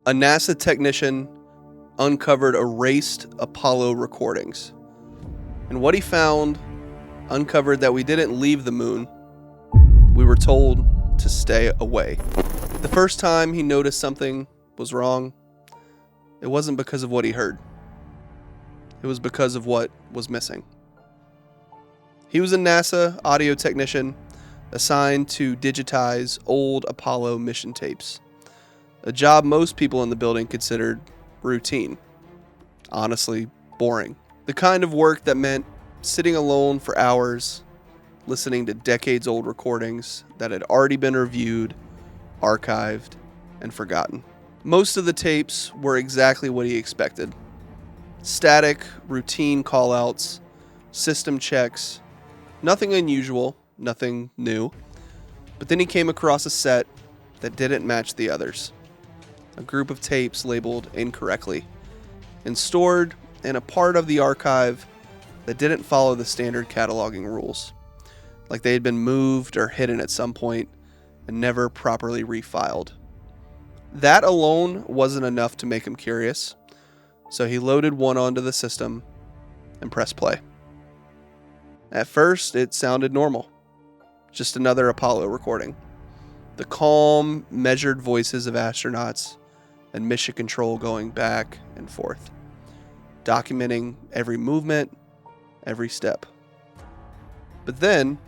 A NASA technician uncovered erased Apollo recordings. And what he found uncovered that we didn't leave the moon. We were told to stay away. The first time he noticed something was wrong, it wasn't because of what he heard. It was because of what was missing. He was a NASA audio technician assigned to digitize old Apollo mission tapes, a job most people in the building considered routine, honestly boring. The kind of work that meant sitting alone for hours, listening to decades-old recordings that had already been reviewed, archived, and forgotten. Most of the tapes were exactly what he expected. Static, routine callouts, system checks, nothing unusual, nothing new. But then he came across a set that didn't match the others. A group of tapes labeled incorrectly and stored in a part of the archive that didn't follow the standard cataloging rules, like they had been moved or hidden at some point and never properly refiled. That alone wasn't enough to make him curious, so he loaded one onto the system and pressed play. At first, it sounded normal, just another Apollo recording. The calm, measured voices of astronauts and mission control going back and forth, documenting every movement, every step. But then,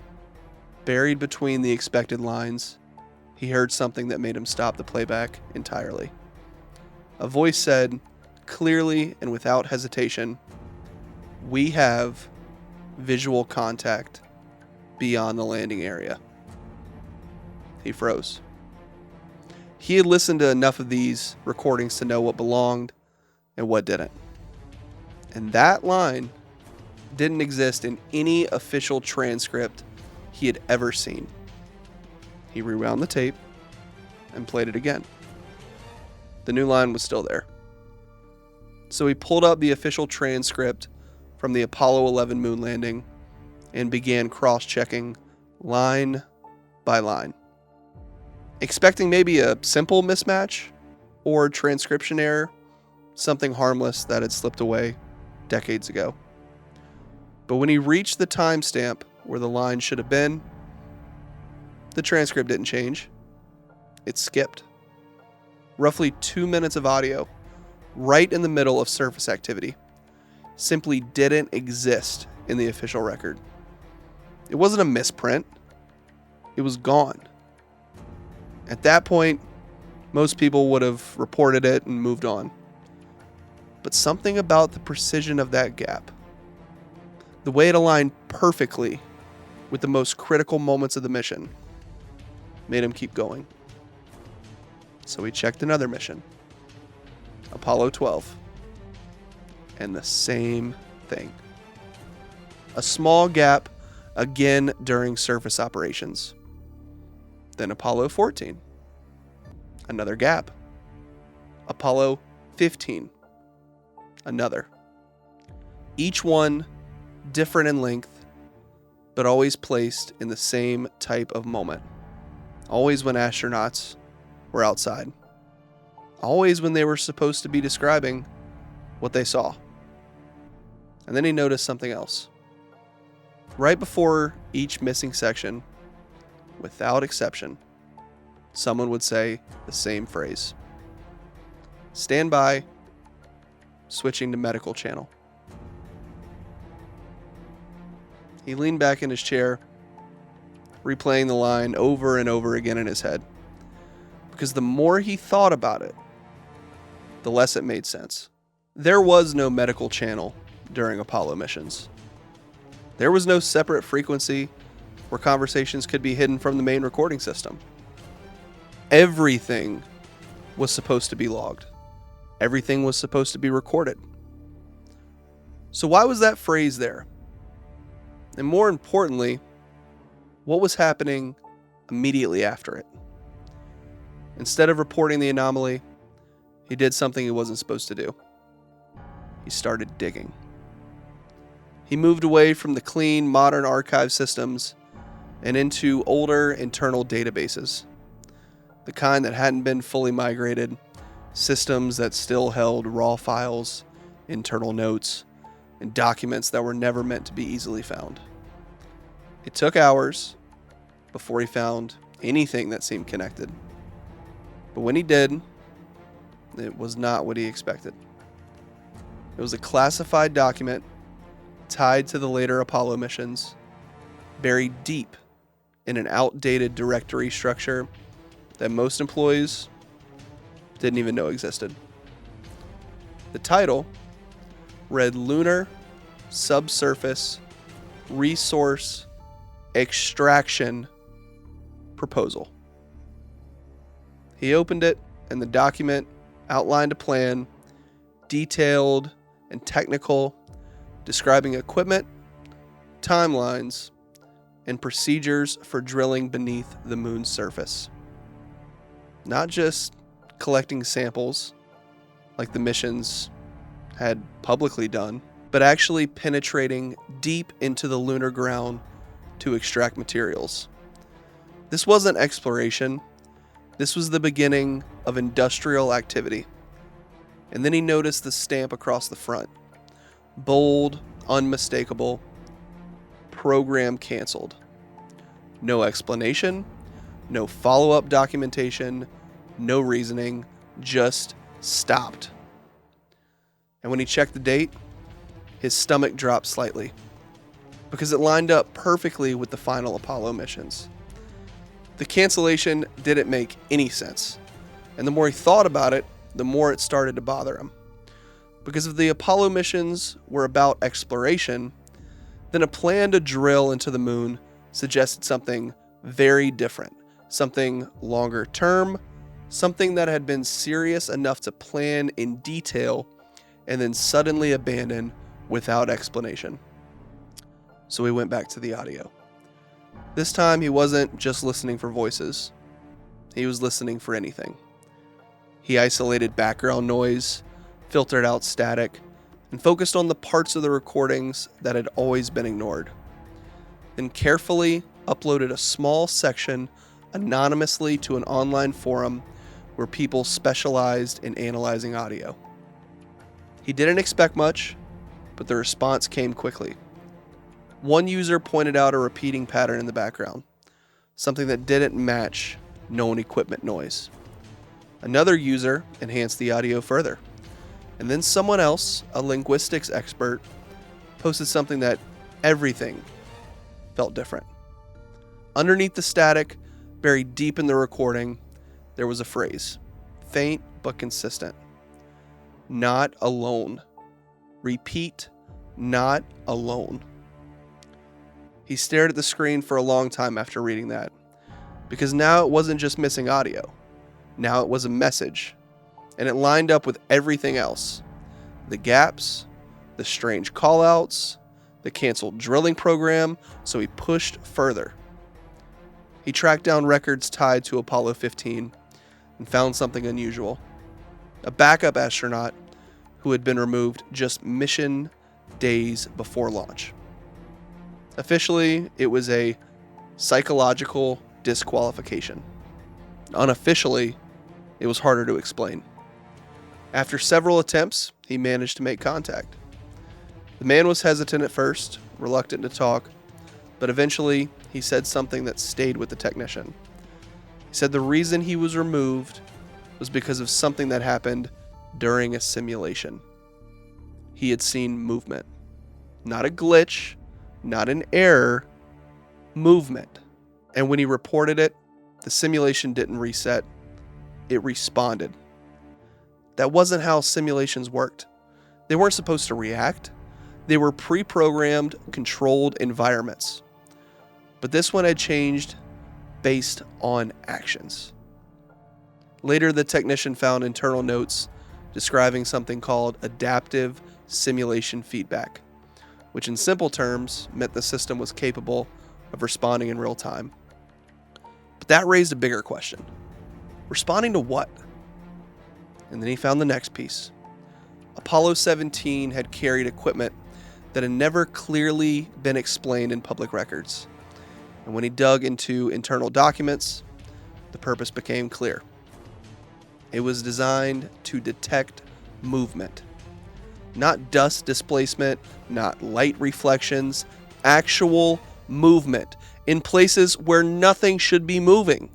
buried between the expected lines, he heard something that made him stop the playback entirely. A voice said, clearly and without hesitation, "We have visual contact beyond the landing area." He froze. He had listened to enough of these recordings to know what belonged and what didn't. And that line didn't exist in any official transcript he had ever seen. He rewound the tape and played it again. The new line was still there. So he pulled up the official transcript from the Apollo 11 moon landing and began cross-checking line by line, expecting maybe a simple mismatch or transcription error, something harmless that had slipped away decades ago. But when he reached the timestamp where the line should have been, the transcript didn't change. It skipped. Roughly 2 minutes of audio, right in the middle of surface activity, simply didn't exist in the official record. It wasn't a misprint. It was gone. At that point, most people would have reported it and moved on. But something about the precision of that gap, the way it aligned perfectly with the most critical moments of the mission, made him keep going. So he checked another mission, Apollo 12, and the same thing. A small gap again during surface operations. Then Apollo 14, another gap. Apollo 15, another. Each one different in length, but always placed in the same type of moment. Always when astronauts were outside. Always when they were supposed to be describing what they saw. And then he noticed something else. Right before each missing section, without exception, someone would say the same phrase. Stand by, switching to medical channel. He leaned back in his chair, replaying the line over and over again in his head. Because the more he thought about it, the less it made sense. There was no medical channel during Apollo missions. There was no separate frequency where conversations could be hidden from the main recording system. Everything was supposed to be logged. Everything was supposed to be recorded. So why was that phrase there? And more importantly, what was happening immediately after it? Instead of reporting the anomaly, he did something he wasn't supposed to do. He started digging. He moved away from the clean, modern archive systems and into older internal databases, the kind that hadn't been fully migrated systems that still held raw files, internal notes, and documents that were never meant to be easily found. It took hours before he found anything that seemed connected. But when he did, it was not what he expected. It was a classified document tied to the later Apollo missions, buried deep in an outdated directory structure that most employees didn't even know existed. The title read Lunar Subsurface Resource Extraction Proposal. He opened it, and the document outlined a plan, detailed and technical, describing equipment, timelines, and procedures for drilling beneath the moon's surface. Not just collecting samples like the missions had publicly done, but actually penetrating deep into the lunar ground to extract materials. This wasn't exploration. This was the beginning of industrial activity. And then he noticed the stamp across the front. Bold, unmistakable, program canceled. No explanation, no follow-up documentation, no reasoning, just stopped. And when he checked the date, his stomach dropped slightly because it lined up perfectly with the final Apollo missions. The cancellation didn't make any sense, and the more he thought about it, the more it started to bother him. Because if the Apollo missions were about exploration, then a plan to drill into the moon suggested something very different, something longer term, something that had been serious enough to plan in detail and then suddenly abandon without explanation. So he went back to the audio. This time he wasn't just listening for voices. He was listening for anything. He isolated background noise, filtered out static, and focused on the parts of the recordings that had always been ignored. Then carefully uploaded a small section anonymously to an online forum where people specialized in analyzing audio. He didn't expect much, but the response came quickly. One user pointed out a repeating pattern in the background, something that didn't match known equipment noise. Another user enhanced the audio further. And then someone else, a linguistics expert, posted something that everything felt different. Underneath the static, buried deep in the recording, there was a phrase, faint but consistent. Not alone. Repeat, not alone. He stared at the screen for a long time after reading that, because now it wasn't just missing audio. Now it was a message, and it lined up with everything else. The gaps, the strange callouts, the canceled drilling program, so he pushed further. He tracked down records tied to Apollo 15 and found something unusual. A backup astronaut who had been removed just mission days before launch. Officially, it was a psychological disqualification. Unofficially, it was harder to explain. After several attempts, he managed to make contact. The man was hesitant at first, reluctant to talk, but eventually he said something that stayed with the technician. He said the reason he was removed was because of something that happened during a simulation. He had seen movement. Not a glitch, not an error, movement. And when he reported it, the simulation didn't reset. It responded. That wasn't how simulations worked. They weren't supposed to react. They were pre-programmed, controlled environments. But this one had changed based on actions. Later, the technician found internal notes describing something called adaptive simulation feedback, which in simple terms meant the system was capable of responding in real time. But that raised a bigger question. Responding to what? And then he found the next piece. Apollo 17 had carried equipment that had never clearly been explained in public records. And when he dug into internal documents, the purpose became clear. It was designed to detect movement. Not dust displacement, not light reflections, actual movement in places where nothing should be moving.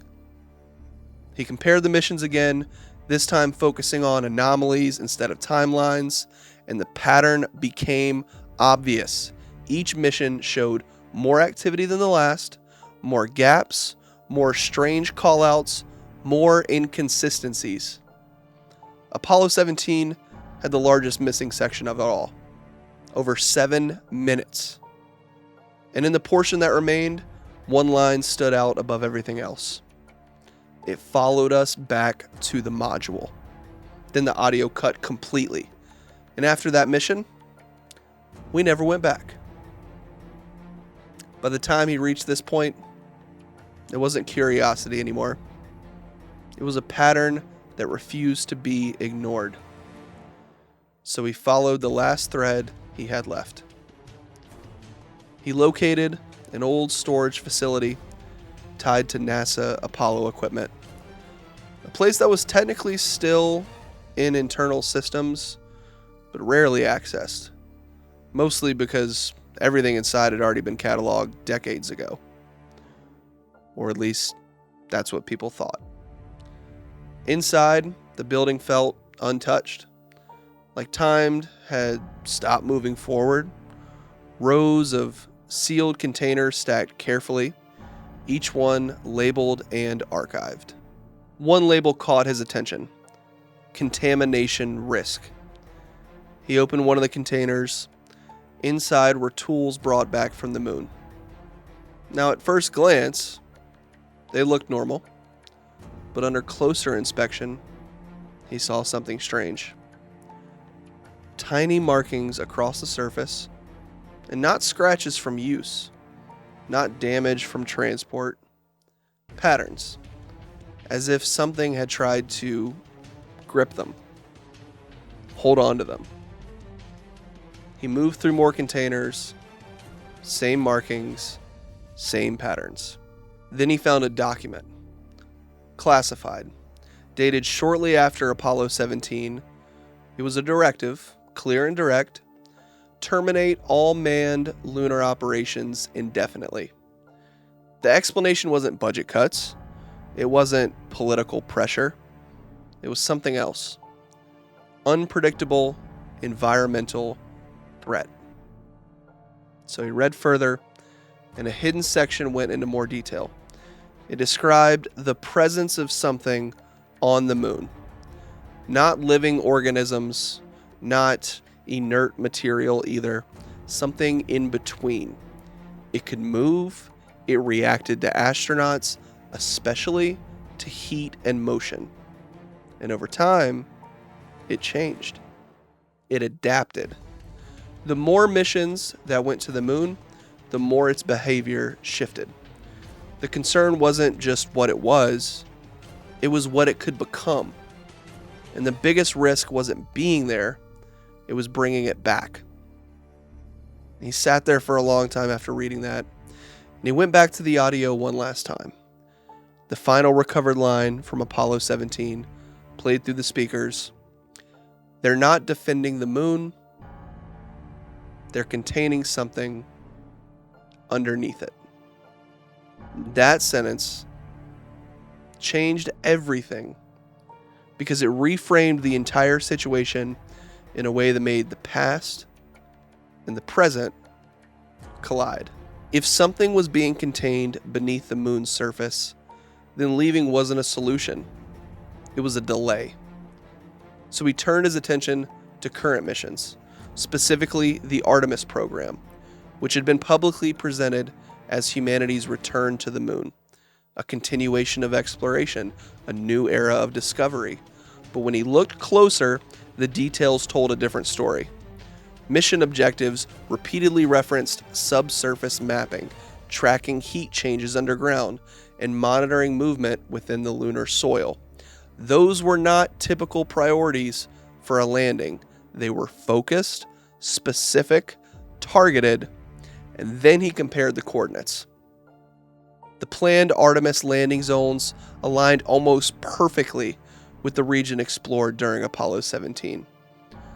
He compared the missions again, this time focusing on anomalies instead of timelines, and the pattern became obvious. Each mission showed more activity than the last, more gaps, more strange callouts, more inconsistencies. Apollo 17 had the largest missing section of it all, over 7 minutes. And in the portion that remained, one line stood out above everything else. It followed us back to the module. Then the audio cut completely. And after that mission, we never went back. By the time he reached this point, it wasn't curiosity anymore. It was a pattern that refused to be ignored. So he followed the last thread he had left. He located an old storage facility tied to NASA Apollo equipment. A place that was technically still in internal systems, but rarely accessed. Mostly because everything inside had already been cataloged decades ago. Or at least, that's what people thought. Inside, the building felt untouched. Like time had stopped moving forward. Rows of sealed containers stacked carefully, each one labeled and archived. One label caught his attention: contamination risk. He opened one of the containers. Inside were tools brought back from the moon. Now, at first glance, they looked normal, but under closer inspection, he saw something strange. Tiny markings across the surface, and not scratches from use, not damage from transport, patterns, as if something had tried to grip them, hold on to them. He moved through more containers, same markings, same patterns. Then he found a document, classified, dated shortly after Apollo 17. It was a directive, clear and direct: terminate all manned lunar operations indefinitely. The explanation wasn't budget cuts. It wasn't political pressure. It was something else. Unpredictable environmental threat. So he read further, and a hidden section went into more detail. It described the presence of something on the moon. Not living organisms, not inert material either. Something in between. It could move. It reacted to astronauts, especially to heat and motion. And over time, it changed. It adapted. The more missions that went to the moon, the more its behavior shifted. The concern wasn't just what it was what it could become. And the biggest risk wasn't being there, it was bringing it back. He sat there for a long time after reading that, and he went back to the audio one last time. The final recovered line from Apollo 17 played through the speakers. They're not defending the moon. They're containing something underneath it. That sentence changed everything because it reframed the entire situation in a way that made the past and the present collide. If something was being contained beneath the moon's surface, then leaving wasn't a solution. It was a delay. So he turned his attention to current missions, specifically the Artemis Program, which had been publicly presented as humanity's return to the moon, a continuation of exploration, a new era of discovery. But when he looked closer, the details told a different story. Mission objectives repeatedly referenced subsurface mapping, tracking heat changes underground, and monitoring movement within the lunar soil. Those were not typical priorities for a landing. They were focused, specific, targeted, and then he compared the coordinates. The planned Artemis landing zones aligned almost perfectly with the region explored during Apollo 17.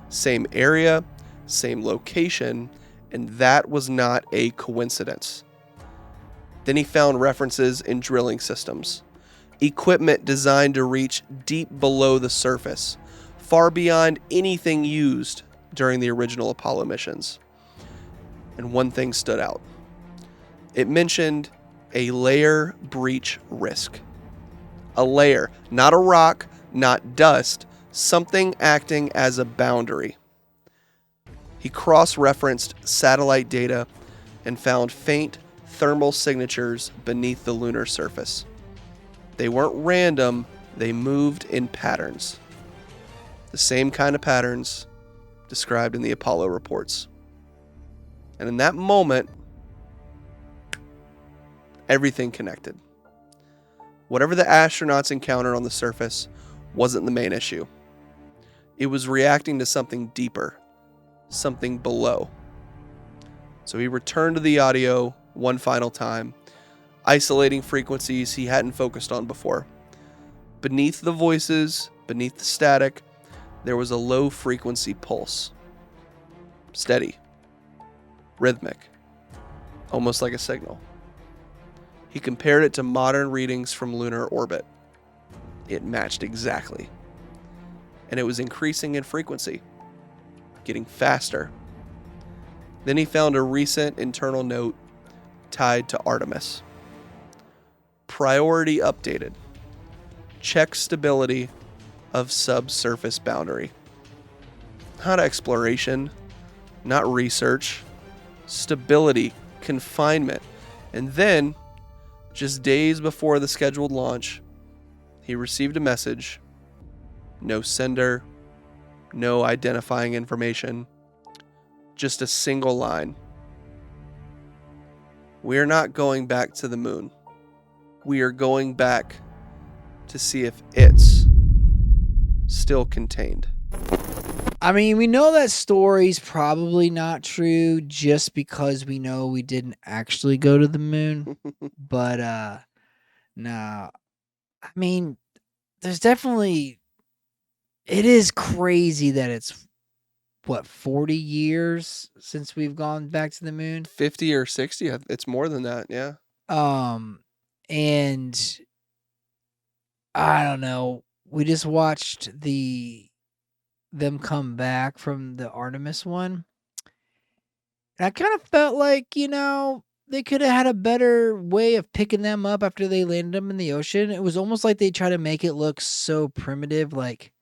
Same area, same location, and that was not a coincidence. Then he found references in drilling systems, equipment designed to reach deep below the surface, far beyond anything used during the original Apollo missions. And one thing stood out. It mentioned a layer breach risk. A layer, not a rock, not dust, something acting as a boundary. He cross-referenced satellite data and found faint thermal signatures beneath the lunar surface. They weren't random, they moved in patterns. The same kind of patterns described in the Apollo reports. And in that moment, everything connected. Whatever the astronauts encountered on the surface wasn't the main issue. It was reacting to something deeper, something below. So he returned to the audio one final time, isolating frequencies he hadn't focused on before. Beneath the voices, beneath the static, there was a low frequency pulse. Steady, rhythmic, almost like a signal. He compared it to modern readings from lunar orbit. It matched exactly. And it was increasing in frequency, getting faster. Then he found a recent internal note tied to Artemis. Priority updated. Check stability of subsurface boundary. Not exploration, not research. Stability, confinement. And then, just days before the scheduled launch, he received a message. No sender, no identifying information, just a single line. We are not going back to the moon. We are going back to see if it's still contained. I mean, we know that story's probably not true just because we know we didn't actually go to the moon. But, no. I mean, there's definitely... It is crazy that it's, 40 years since we've gone back to the moon? 50 or 60? It's more than that, yeah. And I don't know. We just watched them come back from the Artemis one. And I kind of felt like, they could have had a better way of picking them up after they landed them in the ocean. It was almost like they tried to make it look so primitive, like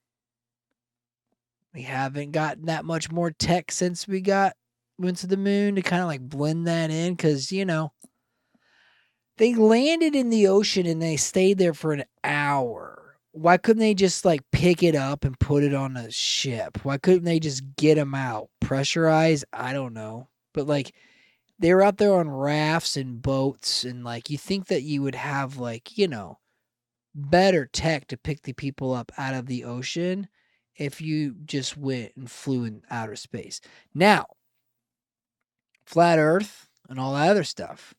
we haven't gotten that much more tech since we went to the moon, to kind of like blend that in, because, they landed in the ocean and they stayed there for an hour. Why couldn't they just like pick it up and put it on a ship? Why couldn't they just get them out? Pressurize? I don't know. But like, they were out there on rafts and boats, and like, you think that you would have like, better tech to pick the people up out of the ocean if you just went and flew in outer space. Now, flat Earth and all that other stuff.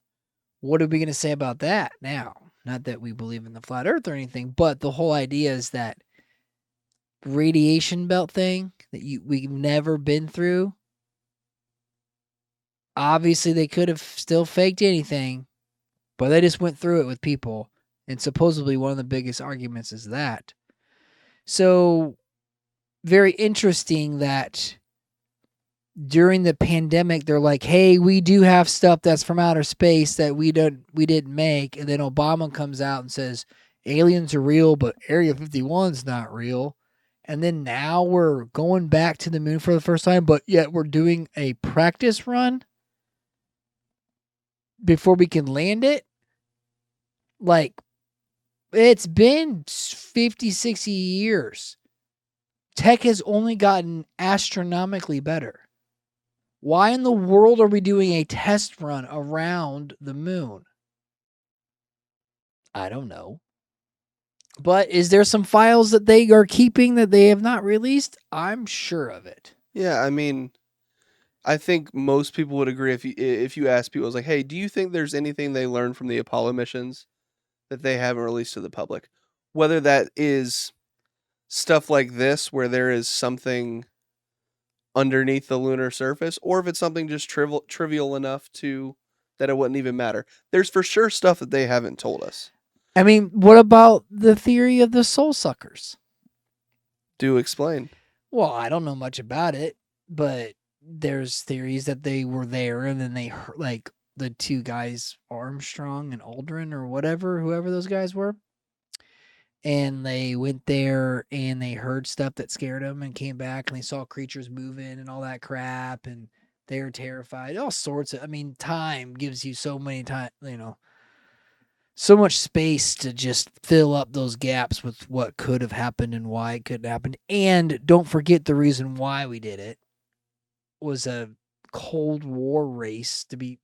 What are we going to say about that now? Not that we believe in the flat Earth or anything, but the whole idea is that radiation belt thing that we've never been through. Obviously, they could have still faked anything, but they just went through it with people. And supposedly one of the biggest arguments is that. So, very interesting that during the pandemic, they're like, hey, we do have stuff that's from outer space that we didn't make. And then Obama comes out and says, aliens are real, but Area 51's not real. And then now we're going back to the moon for the first time, but yet we're doing a practice run before we can land it. Like, it's been 50, 60 years. Tech has only gotten astronomically better. Why in the world are we doing a test run around the moon? I don't know. But is there some files that they are keeping that they have not released? I'm sure of it. Yeah, I mean, I think most people would agree if you ask people, it's like, hey, do you think there's anything they learned from the Apollo missions that they haven't released to the public? Whether that is stuff like this where there is something underneath the lunar surface, or if it's something just trivial enough to that it wouldn't even matter. There's for sure stuff that they haven't told us. I mean, what about the theory of the soul suckers? Do explain. Well, I don't know much about it, but there's theories that they were there and then they heard, like the two guys, Armstrong and Aldrin or whatever, whoever those guys were. And they went there and they heard stuff that scared them and came back and they saw creatures moving and all that crap. And they were terrified. All sorts of, I mean, time gives you so many time, so much space to just fill up those gaps with what could have happened and why it could have happened. And don't forget the reason why we did it was a Cold War race to beat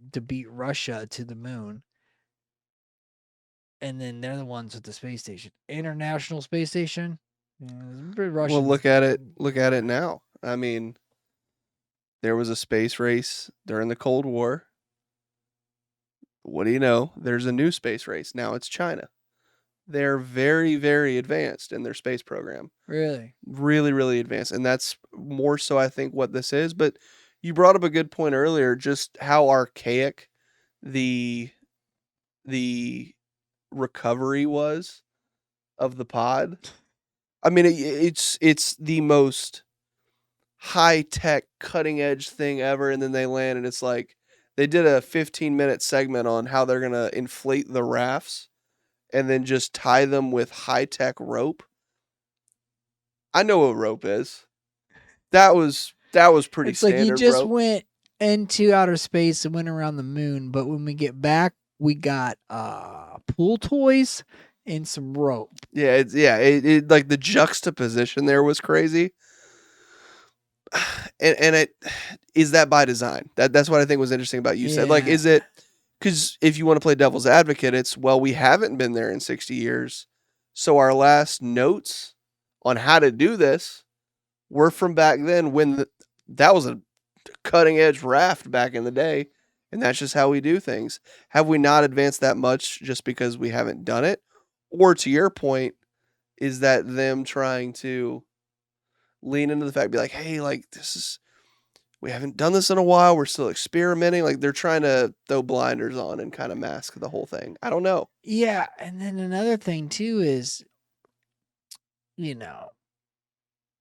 Russia to the moon. And then they're the ones with the space station, International Space Station. Well, look at it. Look at it now. I mean, there was a space race during the Cold War. What do you know? There's a new space race. Now it's China. They're very, very advanced in their space program. Really? Really, really advanced. And that's more so, I think, what this is. But you brought up a good point earlier, just how archaic the recovery was of the pod. I mean, it's the most high-tech, cutting-edge thing ever, and then they land, and it's like they did a 15-minute segment on how they're going to inflate the rafts and then just tie them with high-tech rope. I know what rope is. That was pretty it's like standard you just rope. went into outer space and went around the moon, but when we get back, we got pool toys and some rope. Yeah, it like the juxtaposition there was crazy. And it is that by design. That's what I think was interesting about you said. Like, is it because if you want to play devil's advocate, it's well, we haven't been there in 60 years, so our last notes on how to do this were from back then when that was a cutting edge raft back in the day, and that's just how we do things. Have we not advanced that much just because we haven't done it, or to your point, is that them trying to lean into the fact, be like, hey, like we haven't done this in a while. We're still experimenting. Like they're trying to throw blinders on and kind of mask the whole thing. I don't know. Yeah, and then another thing too is,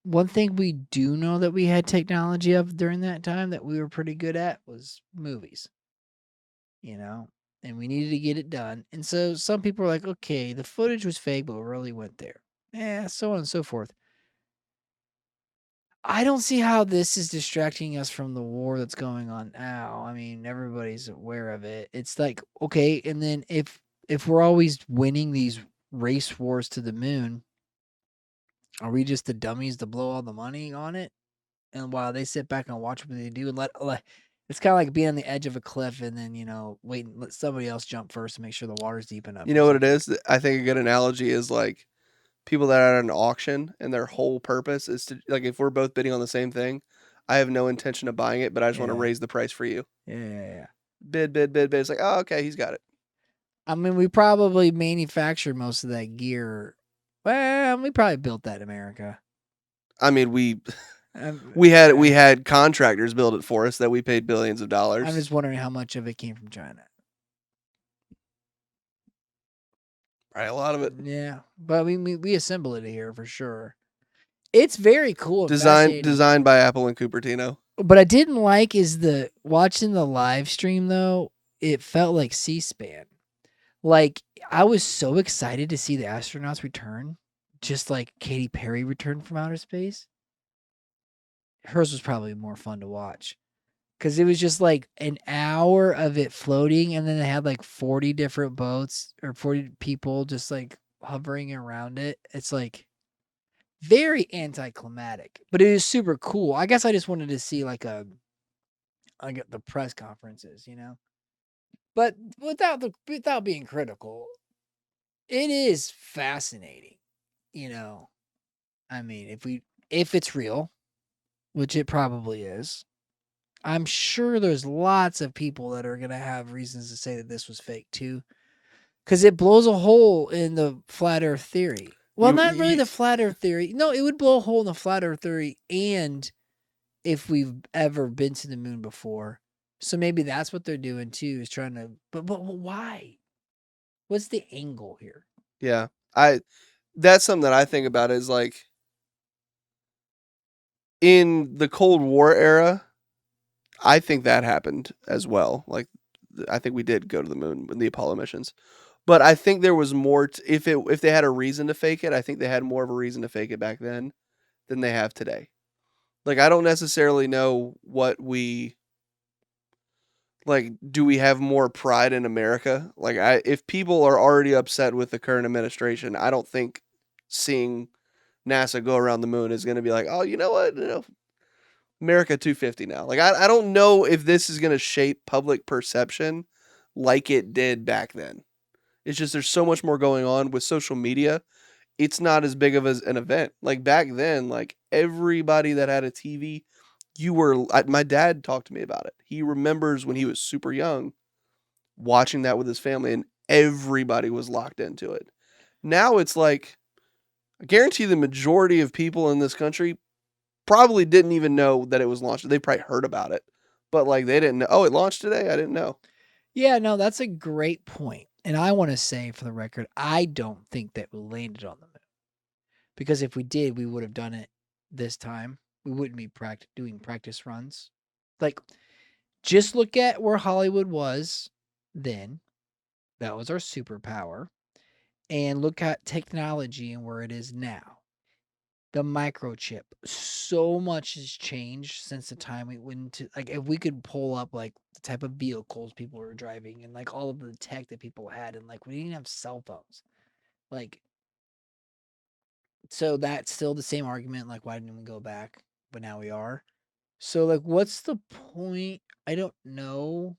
one thing we do know that we had technology of during that time that we were pretty good at was movies. And we needed to get it done. And so some people are like, okay, the footage was fake, but we really went there. Yeah, so on and so forth. I don't see how this is distracting us from the war that's going on now. I mean, everybody's aware of it. It's like, okay, and then if we're always winning these race wars to the moon, are we just the dummies to blow all the money on it? And while they sit back and watch what they do and let it's kind of like being on the edge of a cliff and then, waiting, let somebody else jump first to make sure the water's deep enough. You know what it is? I think a good analogy is like people that are at an auction and their whole purpose is to, like, if we're both bidding on the same thing, I have no intention of buying it, but I just want to raise the price for you. Yeah. Bid, bid, bid, bid. It's like, oh, okay, he's got it. I mean, we probably manufactured most of that gear. Well, we probably built that in America. I mean, we had contractors build it for us that we paid billions of dollars. I'm just wondering how much of it came from China. Right, a lot of it. Yeah, but we assemble it here for sure. It's very cool. Designed by Apple and Cupertino. But I didn't like is watching the live stream though. It felt like C-SPAN. Like I was so excited to see the astronauts return, just like Katy Perry returned from outer space. Hers was probably more fun to watch. Because it was just like an hour of it floating, and then they had like 40 different boats or 40 people just like hovering around it. It's like very anticlimactic, but it is super cool. I guess I just wanted to see like the press conferences, But without being critical, it is fascinating, I mean, if it's real, which it probably is. I'm sure there's lots of people that are going to have reasons to say that this was fake too. Because it blows a hole in the flat earth theory. Well, not really the flat Earth theory. No, it would blow a hole in the flat Earth theory, and if we've ever been to the moon before. So maybe that's what they're doing too, is trying to. But why? What's the angle here? Yeah, that's something that I think about is like in the Cold War era. I think that happened as well. Like, I think we did go to the moon in the Apollo missions, but I think there was more. If they had a reason to fake it, I think they had more of a reason to fake it back then than they have today. Like, I don't necessarily know what we like. Do we have more pride in America? Like, if people are already upset with the current administration, I don't think seeing NASA go around the moon is going to be like, oh, you know what, America 250 now. Like, I don't know if this is going to shape public perception like it did back then. It's just there's so much more going on with social media. It's not as big of an event. Like back then, like everybody that had a TV, my dad talked to me about it. He remembers when he was super young watching that with his family and everybody was locked into it. Now it's like I guarantee the majority of people in this country probably didn't even know that it was launched. They probably heard about it, but like they didn't know. Oh, it launched today. I didn't know. Yeah, no, that's a great point. And I want to say for the record, I don't think that we landed on the moon. Because if we did, we would have done it this time. We wouldn't be doing practice runs. Like, just look at where Hollywood was then. That was our superpower. And look at technology and where it is now. The microchip. So much has changed since the time we went to, like, if we could pull up like the type of vehicles people were driving and like all of the tech that people had, and like we didn't have cell phones. Like, so that's still the same argument. Like, why didn't we go back? But now we are. So, like, what's the point? I don't know.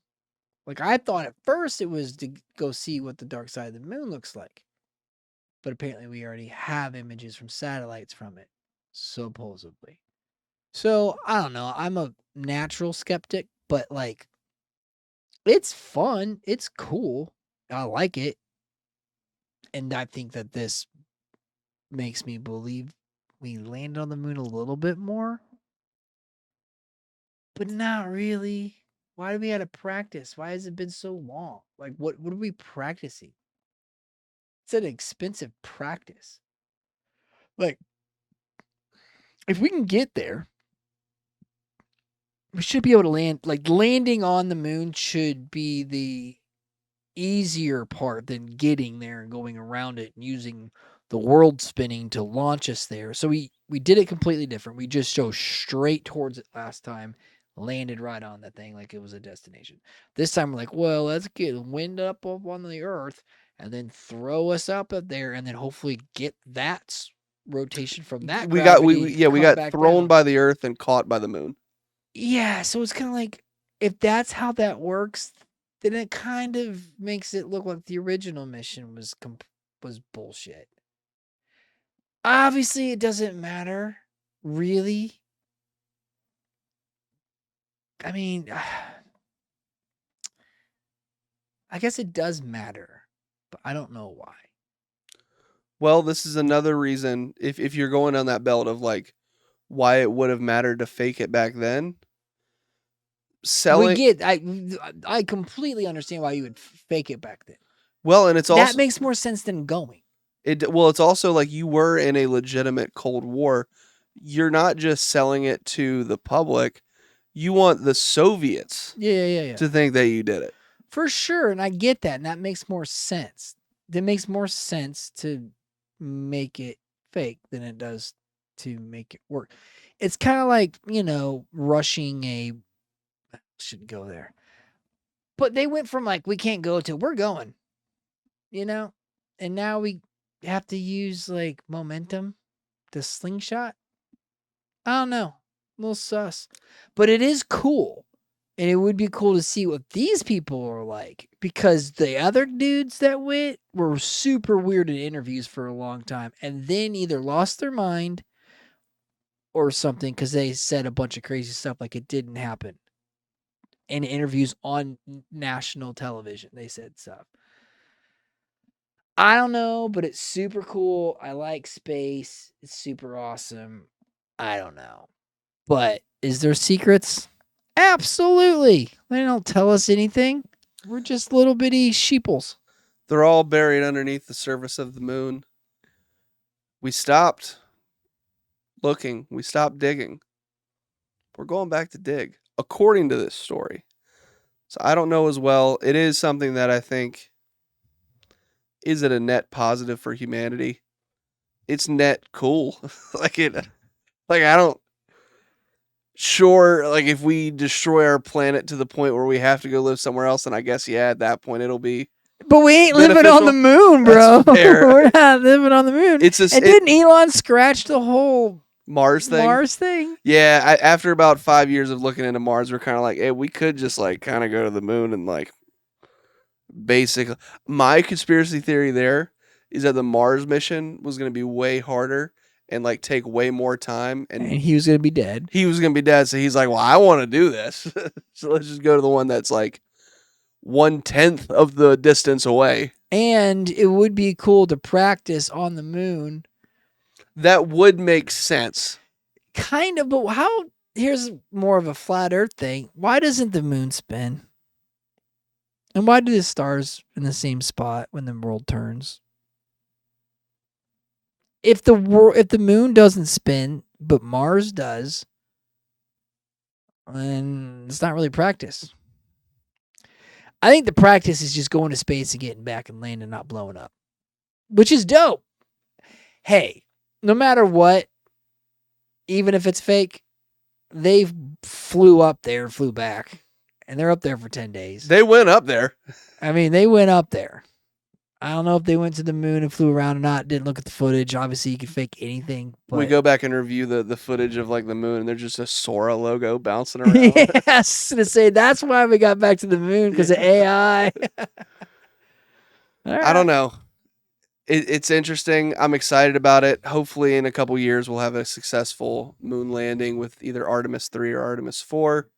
Like, I thought at first it was to go see what the dark side of the moon looks like. But apparently we already have images from satellites from it, supposedly. So, I don't know. I'm a natural skeptic, but like, it's fun. It's cool. I like it. And I think that this makes me believe we landed on the moon a little bit more, but not really. Why do we have to practice? Why has it been so long? Like, what are we practicing? It's an expensive practice. Like, if we can get there, we should be able to land. Like, landing on the moon should be the easier part than getting there and going around it and using the world spinning to launch us there. So we did it completely different. We just drove straight towards it last time, landed right on that thing like it was a destination. This time we're like, well, let's get wind up on the Earth and then throw us up there and then hopefully get that rotation from that We got gravity. we got thrown by the Earth and caught by the moon. Yeah, so it's kind of like, if that's how that works, then it kind of makes it look like the original mission was bullshit. Obviously, it doesn't matter, really. I mean, I guess it does matter, but I don't know why. Well, this is another reason if you're going on that belt of like why it would have mattered to fake it back then. I completely understand why you would fake it back then. Well, and it's that also makes more sense than going. It's also like you were in a legitimate Cold War. You're not just selling it to the public. You want the Soviets Yeah. to think that you did it. For sure, and I get that, and that makes more sense. That makes more sense to make it fake than it does to make it work. It's kind of like, rushing a shouldn't go there. But they went from like we can't go to we're going, and now we have to use like momentum, the slingshot. I don't know, a little sus, but it is cool. And it would be cool to see what these people are like, because the other dudes that went were super weird in interviews for a long time and then either lost their mind or something because they said a bunch of crazy stuff like it didn't happen. In interviews on national television, they said stuff. I don't know, but it's super cool. I like space. It's super awesome. I don't know. But is there secrets? Absolutely. They don't tell us anything. We're just little bitty sheeples. They're all buried underneath the surface of the moon. We stopped looking. We stopped digging. We're going back to dig, according to this story. So I don't know as well. It is something that I think, is it a net positive for humanity? It's net cool. like I don't, sure, like if we destroy our planet to the point where we have to go live somewhere else, then I guess, yeah, at that point it'll be. But we ain't living on the moon, bro. That's fair. We're not living on the moon. Didn't Elon scratch the whole Mars thing? Yeah, after about 5 years of looking into Mars, we're kind of like, hey, we could just like kind of go to the moon and like basically. My conspiracy theory there is that the Mars mission was going to be way harder and like take way more time, and he was going to be dead. He was going to be dead, so he's like, well, I want to do this, so let's just go to the one that's like 1/10 of the distance away. And it would be cool to practice on the moon. That would make sense. Kind of, but how? Here's more of a flat Earth thing. Why doesn't the moon spin? And why do the stars in the same spot when the world turns? If the moon doesn't spin, but Mars does, then it's not really practice. I think the practice is just going to space and getting back and landing, not blowing up, which is dope. Hey, no matter what, even if it's fake, they flew up there and flew back, and they're up there for 10 days. They went up there. I mean, they went up there. I don't know if they went to the moon and flew around or not. Didn't look at the footage. Obviously, you can fake anything. But... We go back and review the footage of like the moon, and there's just a Sora logo bouncing around. Yes, to say that's why we got back to the moon, because of AI. Right. I don't know. It's interesting. I'm excited about it. Hopefully, in a couple years, we'll have a successful moon landing with either Artemis 3 or Artemis 4.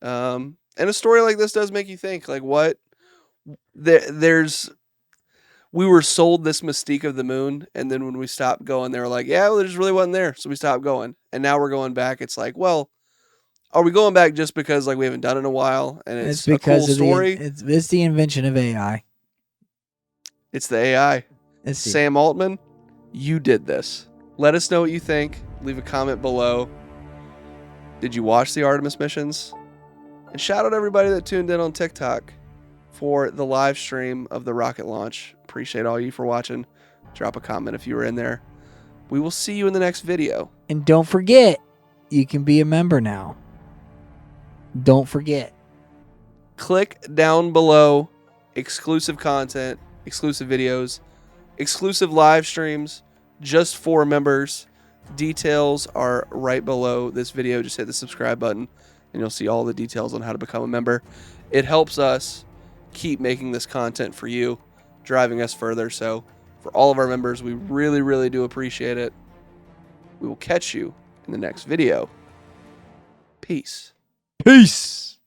And a story like this does make you think, like, what? There's... We were sold this mystique of the moon, and then when we stopped going, they were like, yeah, well, there just really wasn't there, so we stopped going. And now we're going back. It's like, well, are we going back just because like we haven't done it in a while, and it's because a cool story? It's the invention of AI. It's the AI. Sam Altman, you did this. Let us know what you think. Leave a comment below. Did you watch the Artemis missions? And shout out everybody that tuned in on TikTok for the live stream of the rocket launch. Appreciate all you for watching. Drop a comment if you were in there. We will see you in the next video. And don't forget, you can be a member now. Don't forget. Click down below. Exclusive content, exclusive videos, exclusive live streams just for members. Details are right below this video. Just hit the subscribe button and you'll see all the details on how to become a member. It helps us keep making this content for you, driving us further. So for all of our members, we really, really do appreciate it. We will catch you in the next video. Peace. Peace.